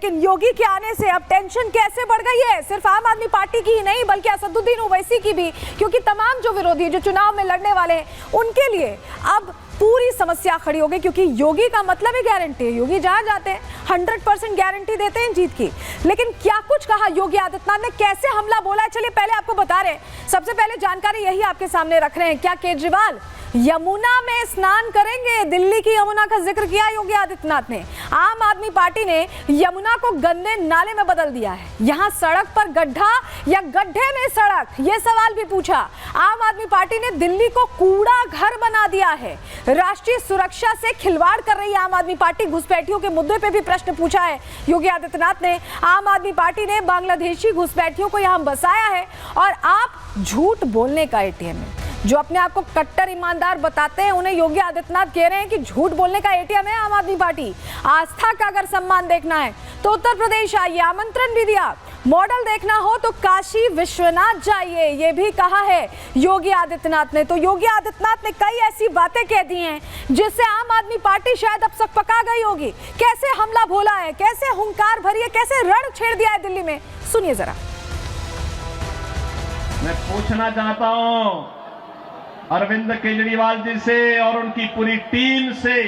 लेकिन योगी के आने से अब टेंशन कैसे बढ़ गई है, सिर्फ आम आदमी पार्टी की ही नहीं बल्कि असदुद्दीन ओवैसी की भी, क्योंकि तमाम जो विरोधी जो चुनाव में लड़ने वाले हैं उनके लिए अब पूरी समस्या खड़ी हो गई। क्योंकि योगी का मतलब है गारंटी है, योगी जहां जाते हैं 100% गारंटी देते हैं जीत की। लेकिन क्या कुछ कहा योगी आदित्यनाथ ने, कैसे हमला बोला है, चलिए पहले आपको बता रहे हैं। सबसे पहले जानकारी यही आपके सामने रख रहे हैं। क्या केजरीवाल यमुना में स्नान करेंगे? दिल्ली की यमुना का जिक्र किया योगी आदित्यनाथ ने। आम आदमी पार्टी ने यमुना को गंदे नाले में बदल दिया है। यहां सड़क पर गड्ढा या गड्ढे में सड़क, यह सवाल भी पूछा। आम आदमी पार्टी ने दिल्ली को कूड़ा घर बना दिया है। राष्ट्रीय सुरक्षा से खिलवाड़ कर रही है आम आदमी पार्टी। घुसपैठियों के मुद्दे पे भी प्रश्न पूछा है योगी आदित्यनाथ ने। आम आदमी पार्टी ने बांग्लादेशी घुसपैठियों को यहां बसाया है और आप झूठ बोलने का एटीएम है। जो अपने आप को कट्टर ईमानदार बताते हैं उन्हें योगी आदित्यनाथ कह रहे हैं कि झूठ बोलने का एटीएम है आम आदमी पार्टी। आस्था का अगर सम्मान देखना है तो उत्तर प्रदेश आइए, आमंत्रण भी दिया। मॉडल देखना हो तो काशी विश्वनाथ जाइए, ये भी कहा है योगी आदित्यनाथ ने। तो योगी आदित्यनाथ ने कई ऐसी बातें कह दी हैं जिससे आम आदमी पार्टी शायद अब सकपका गई होगी। कैसे हमला बोला है, कैसे हुंकार भरी है, कैसे रण छेड़ दिया है दिल्ली में, सुनिए जरा। मैं पूछना चाहता हूं अरविंद केजरीवाल जी से और उनकी पूरी टीम से,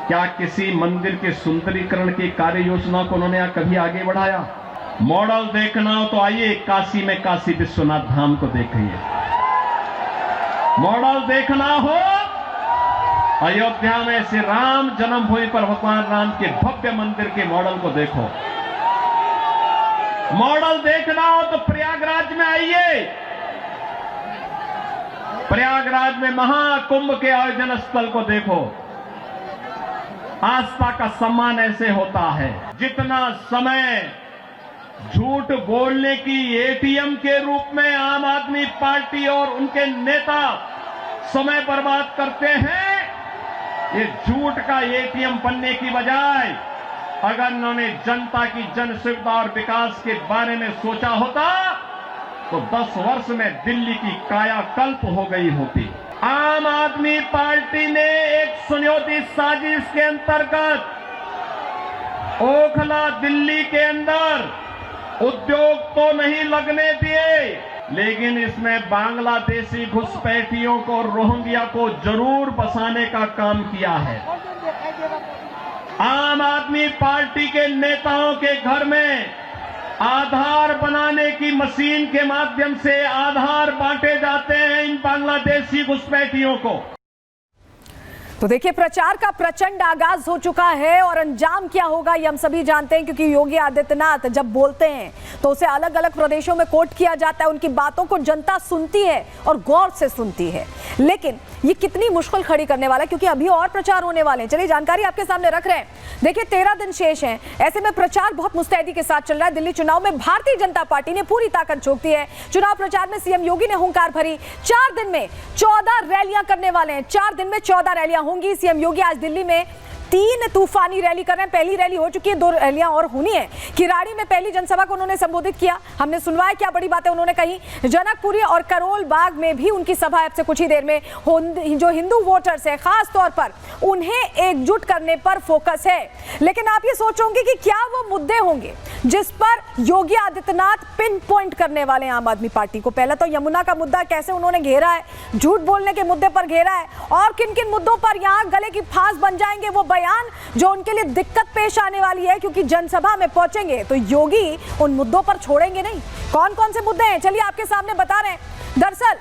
क्या किसी मंदिर के सुंदरीकरण की कार्य योजना को उन्होंने कभी आगे बढ़ाया? मॉडल देखना हो तो आइए काशी में काशी विश्वनाथ धाम को देखिए। मॉडल देखना हो अयोध्या में श्री राम जन्मभूमि पर भगवान राम के भव्य मंदिर के मॉडल को देखो। मॉडल देखना हो तो प्रयागराज में आइए। प्रयागराज में महाकुंभ के आयोजन स्थल को देखो। आस्था का सम्मान ऐसे होता है। जितना समय झूठ बोलने की एटीएम के रूप में आम आदमी पार्टी और उनके नेता समय बर्बाद करते हैं, ये झूठ का एटीएम बनने की बजाय अगर उन्होंने जनता की जन सुविधा और विकास के बारे में सोचा होता तो 10 वर्ष में दिल्ली की कायाकल्प हो गई होती। आम आदमी पार्टी ने एक सुनियोजित साजिश के अंतर्गत ओखला दिल्ली के अंदर उद्योग तो नहीं लगने दिए, लेकिन इसमें बांग्लादेशी घुसपैठियों को, रोहिंग्या को जरूर बसाने का काम किया है। आम आदमी पार्टी के नेताओं के घर में आधार बनाने की मशीन के माध्यम से आधार बांटे जाते हैं इन बांग्लादेशी घुसपैठियों को। तो देखिए, प्रचार का प्रचंड आगाज हो चुका है और अंजाम क्या होगा ये हम सभी जानते हैं, क्योंकि योगी आदित्यनाथ जब बोलते हैं तो उसे अलग अलग प्रदेशों में कोट किया जाता है। उनकी बातों को जनता सुनती है और गौर से सुनती है। लेकिन ये कितनी मुश्किल खड़ी करने वाला है, क्योंकि अभी और प्रचार होने वाले हैं। चलिए जानकारी आपके सामने रख रहे हैं। देखिए 13 दिन शेष हैं, ऐसे में प्रचार बहुत मुस्तैदी के साथ चल रहा है। दिल्ली चुनाव में भारतीय जनता पार्टी ने पूरी ताकत झोंक दी है। चुनाव प्रचार में सीएम योगी ने हुंकार भरी। 4 दिन में 14 रैलियां करने वाले हैं। 4 दिन में 14 रैलियां होंगी। सीएम योगी आज दिल्ली में 3 तूफानी रैली कर रहे हैं। पहली रैली हो चुकी है, 2 रैलियां और होनी है। किराड़ी में पहली जनसभा को उन्होंने संबोधित किया। हमने सुनवाया क्या बड़ी बातें उन्होंने कही। जनकपुरी और करोल बाग में भी उनकी सभा अब से कुछ ही देर में। जो हिंदू वोटर्स है खास तौर पर उन्हें एकजुट करने पर फोकस है। लेकिन आप ये सोचोगे कि क्या वो मुद्दे होंगे जिस पर योगी आदित्यनाथ पिन पॉइंट करने वाले हैं आम आदमी पार्टी को? पहला तो यमुना का मुद्दा कैसे उन्होंने घेरा है, झूठ बोलने के मुद्दे पर घेरा है, और किन किन मुद्दों पर यहां गले की फांस बन जाएंगे वो बयान जो उनके लिए दिक्कत पेश आने वाली है, क्योंकि जनसभा में पहुंचेंगे तो योगी उन मुद्दों पर छोड़ेंगे नहीं। कौन कौन से मुद्दे हैं चलिए आपके सामने बता रहे हैं। दरअसल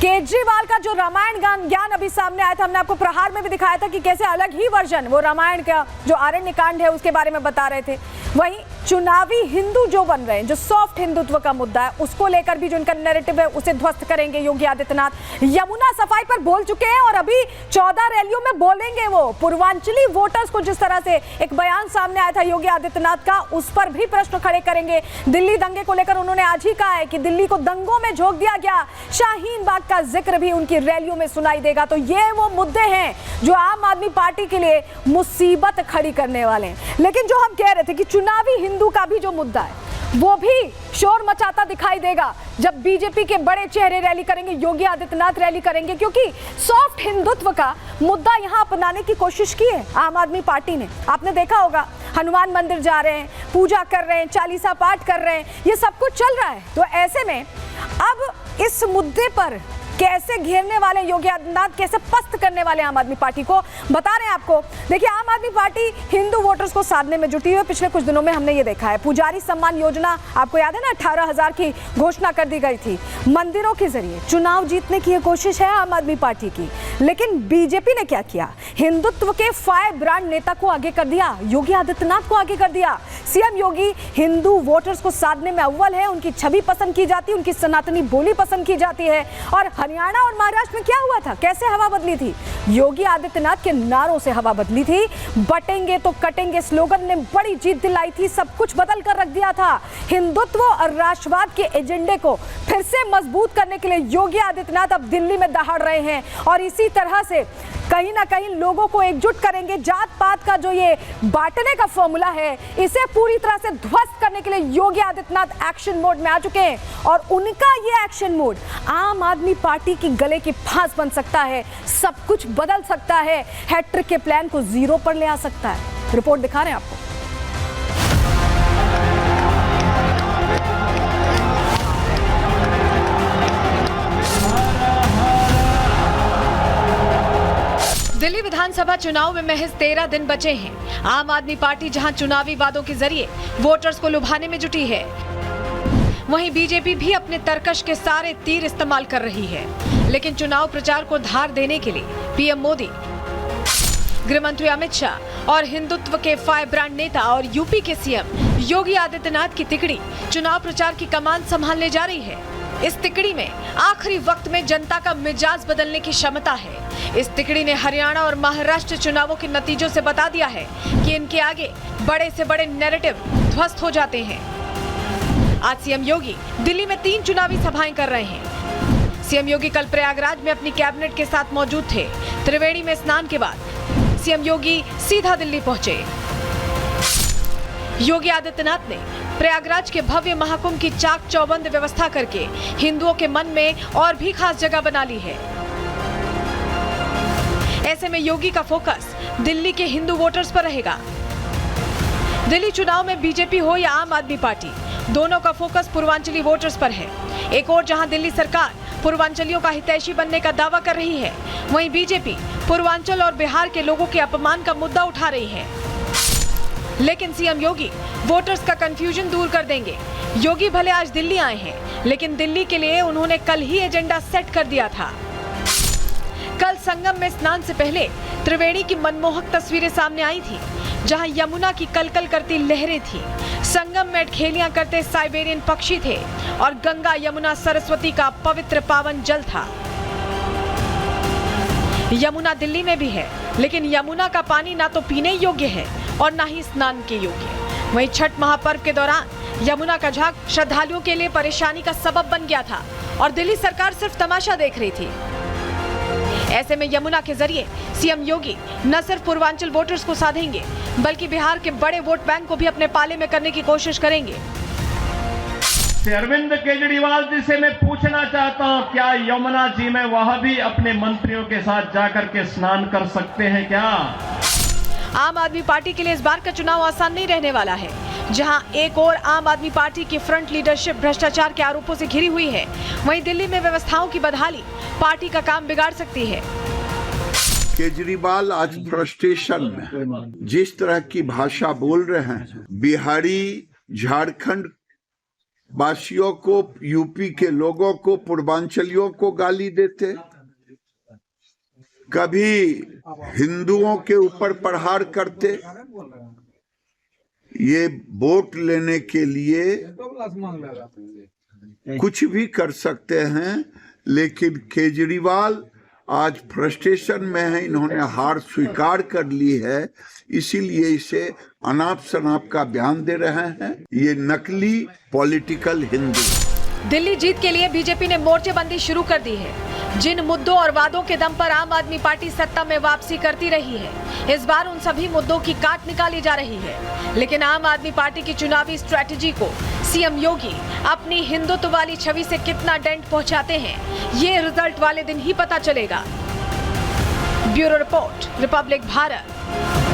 केजरीवाल का जो रामायण ज्ञान अभी सामने आया था, हमने आपको प्रहार में भी दिखाया था कि कैसे अलग ही वर्जन वो रामायण का जो आरण्य कांड है उसके बारे में बता रहे थे। वहीं चुनावी हिंदू जो बन रहे हैं, जो सॉफ्ट हिंदुत्व का मुद्दा है, उसको लेकर भी जो उनका नैरेटिव है उसे ध्वस्त करेंगे योगी आदित्यनाथ। यमुना सफाई पर बोल चुके हैं और अभी 14 रैलियों में बोलेंगे। वो पूर्वांचली वोटर्स को जिस तरह से एक बयान सामने आया था योगी आदित्यनाथ का, उस पर भी प्रश्न खड़े करेंगे। दिल्ली दंगे को लेकर उन्होंने आज ही कहा है कि दिल्ली को दंगों में झोंक दिया गया। शाहीन बाग का जिक्र भी उनकी रैलियों में सुनाई देगा। तो ये वो मुद्दे हैं जो आम आदमी पार्टी के लिए मुसीबत खड़ी करने वाले हैं। लेकिन जो हम कह रहे थे कि चुनावी हिंदू का भी जो मुद्दा है वो भी शोर मचाता दिखाई देगा जब बीजेपी के बड़े चेहरे रैली करेंगे, योगी आदित्यनाथ रैली करेंगे, क्योंकि सॉफ्ट हिंदुत्व का मुद्दा यहां अपनाने की कोशिश की है आम आदमी पार्टी ने। आपने देखा होगा हनुमान मंदिर जा रहे हैं, पूजा कर रहे हैं, चालीसा पाठ कर रहे हैं, ये सब कुछ चल रहा है। तो ऐसे में अब इस मुद्दे पर कैसे घेरने वाले योगी आदित्यनाथ, कैसे पस्त करने वाले आम आदमी पार्टी को, बता रहे हैं आपको। देखिए, आम आदमी पार्टी हिंदू वोटर्स को साधने में जुटी है। पिछले कुछ दिनों में हमने ये देखा है, पुजारी सम्मान योजना आपको याद है ना, 18,000 की घोषणा कर दी गई थी। मंदिरों के जरिए चुनाव जीतने की ये कोशिश है आम आदमी पार्टी की, लेकिन बीजेपी ने क्या किया, हिंदुत्व के फायर ब्रांड नेता को आगे कर दिया, योगी आदित्यनाथ को आगे कर दिया। सीएम योगी हिंदू वोटर्स को साधने में अव्वल है, उनकी छवि पसंद की जाती है, उनकी सनातनी बोली पसंद की जाती है। और हरियाणा और महाराष्ट्र में क्या हुआ था, कैसे हवा बदली थी, योगी आदित्यनाथ के नारों से हवा बदली थी। बटेंगे तो कटेंगे स्लोगन ने बड़ी जीत दिलाई थी, सब कुछ बदल कर रख दिया था। हिंदुत्व और राष्ट्रवाद के एजेंडे को फिर से मजबूत करने के लिए योगी आदित्यनाथ अब दिल्ली में दहाड़ रहे हैं और इसी तरह से कहीं ना कहीं लोगों को एकजुट करेंगे। जात पात का जो ये बांटने का फॉर्मूला है, इसे पूरी तरह से ध्वस्त करने के लिए योगी आदित्यनाथ एक्शन मोड में आ चुके हैं और उनका ये एक्शन मोड आम आदमी पार्टी की गले की फांस बन सकता है, सब कुछ बदल सकता है, हैट्रिक के प्लान को जीरो पर ले आ सकता है। रिपोर्ट दिखा रहे हैं आपको। दिल्ली विधानसभा चुनाव में महज 13 दिन बचे हैं। आम आदमी पार्टी जहां चुनावी वादों के जरिए वोटर्स को लुभाने में जुटी है, वहीं बीजेपी भी अपने तरकश के सारे तीर इस्तेमाल कर रही है। लेकिन चुनाव प्रचार को धार देने के लिए पीएम मोदी, गृह मंत्री अमित शाह और हिंदुत्व के फायर ब्रांड नेता और यूपी के सीएम योगी आदित्यनाथ की तिकड़ी चुनाव प्रचार की कमान संभालने जा रही है। इस तिकड़ी में आखिरी वक्त में जनता का मिजाज बदलने की क्षमता है। इस तिकड़ी ने हरियाणा और महाराष्ट्र चुनावों के नतीजों से बता दिया है कि इनके आगे बड़े से बड़े नैरेटिव ध्वस्त हो जाते हैं। आज सीएम योगी दिल्ली में 3 चुनावी सभाएं कर रहे हैं। सीएम योगी कल प्रयागराज में अपनी कैबिनेट के साथ मौजूद थे। त्रिवेणी में स्नान के बाद सीएम योगी सीधा दिल्ली पहुंचे। योगी आदित्यनाथ ने प्रयागराज के भव्य महाकुंभ की चाक चौबंद व्यवस्था करके हिंदुओं के मन में और भी खास जगह बना ली है। ऐसे में योगी का फोकस दिल्ली के हिंदू वोटर्स पर रहेगा। दिल्ली चुनाव में बीजेपी हो या आम आदमी पार्टी, दोनों का फोकस पूर्वांचली वोटर्स पर है। एक और जहां दिल्ली सरकार पूर्वांचलियों का हितैषी बनने का दावा कर रही है, वहीं बीजेपी पूर्वांचल और बिहार के लोगों के अपमान का मुद्दा उठा रही है। लेकिन सीएम योगी वोटर्स का कंफ्यूजन दूर कर देंगे। योगी भले आज दिल्ली आए हैं, लेकिन दिल्ली के लिए उन्होंने कल ही एजेंडा सेट कर दिया था। कल संगम में स्नान से पहले त्रिवेणी की मनमोहक तस्वीरें सामने आई थी, जहां यमुना की कलकल करती लहरें थी, संगम में खेलियां करते साइबेरियन पक्षी थे और गंगा यमुना सरस्वती का पवित्र पावन जल था। यमुना दिल्ली में भी है, लेकिन यमुना का पानी ना तो पीने योग्य है और ना ही स्नान के योग्य। वहीं छठ महापर्व के दौरान यमुना का झाग श्रद्धालुओं के लिए परेशानी का सबब बन गया था और दिल्ली सरकार सिर्फ तमाशा देख रही थी। ऐसे में यमुना के जरिए सीएम योगी न सिर्फ पूर्वांचल वोटर्स को साधेंगे, बल्कि बिहार के बड़े वोट बैंक को भी अपने पाले में करने की कोशिश करेंगे। अरविंद केजरीवाल जी से मैं पूछना चाहता हूं, क्या यमुना जी में वहां भी अपने मंत्रियों के साथ जाकर के स्नान कर सकते हैं क्या? आम आदमी पार्टी के लिए इस बार का चुनाव आसान नहीं रहने वाला है। जहां एक और आम आदमी पार्टी की फ्रंट लीडरशिप भ्रष्टाचार के आरोपों से घिरी हुई है, वहीं दिल्ली में व्यवस्थाओं की बदहाली पार्टी का काम बिगाड़ सकती है। केजरीवाल आज फ्रस्ट्रेशन में जिस तरह की भाषा बोल रहे हैं, बिहारी, झारखंड वासियों को, यूपी के लोगों को, पूर्वांचलियों को गाली देते, कभी हिंदुओं के ऊपर प्रहार करते। ये वोट लेने के लिए कुछ भी कर सकते हैं, लेकिन केजरीवाल आज फ्रस्ट्रेशन में है, इन्होंने हार स्वीकार कर ली है, इसीलिए इसे अनाप शनाप का बयान दे रहे हैं। ये नकली पॉलिटिकल हिंदू। दिल्ली जीत के लिए बीजेपी ने मोर्चेबंदी शुरू कर दी है। जिन मुद्दों और वादों के दम पर आम आदमी पार्टी सत्ता में वापसी करती रही है, इस बार उन सभी मुद्दों की काट निकाली जा रही है। लेकिन आम आदमी पार्टी की चुनावी स्ट्रैटेजी को सीएम योगी अपनी हिंदुत्व वाली छवि से कितना डेंट पहुंचाते हैं, ये रिजल्ट वाले दिन ही पता चलेगा। Bureau report, Republic Bharat.